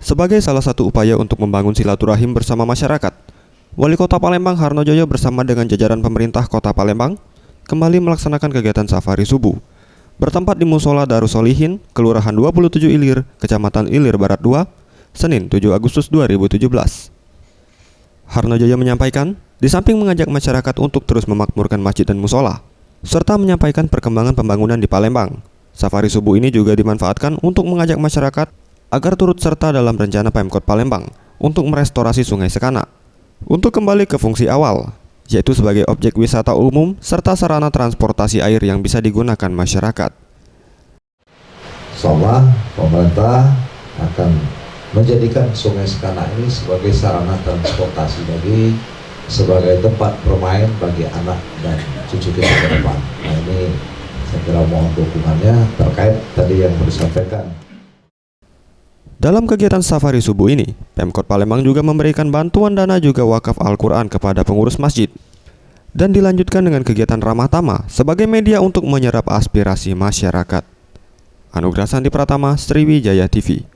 Sebagai salah satu upaya untuk membangun silaturahim bersama masyarakat, Wali Kota Palembang Harnojoyo bersama dengan jajaran pemerintah Kota Palembang kembali melaksanakan kegiatan safari subuh bertempat di Musola Darussolihin, Kelurahan 27 Ilir, Kecamatan Ilir Barat 2, Senin 7 Agustus 2017. Harnojoyo menyampaikan, di samping mengajak masyarakat untuk terus memakmurkan masjid dan musola, serta menyampaikan perkembangan pembangunan di Palembang, safari subuh ini juga dimanfaatkan untuk mengajak masyarakat agar turut serta dalam rencana Pemkot Palembang untuk merestorasi Sungai Sekana untuk kembali ke fungsi awal, yaitu sebagai objek wisata umum serta sarana transportasi air yang bisa digunakan masyarakat. Insyaallah pemerintah akan menjadikan Sungai Sekana ini sebagai sarana transportasi sebagai tempat bermain bagi anak dan cucu kita ke depan. Nah, ini saya kira mohon dukungannya terkait tadi yang disampaikan. Dalam kegiatan safari subuh ini, Pemkot Palembang juga memberikan bantuan dana juga wakaf Al-Quran kepada pengurus masjid. Dan dilanjutkan dengan kegiatan ramah tamah sebagai media untuk menyerap aspirasi masyarakat. Anugrah Sandi Pratama, Sriwijaya TV.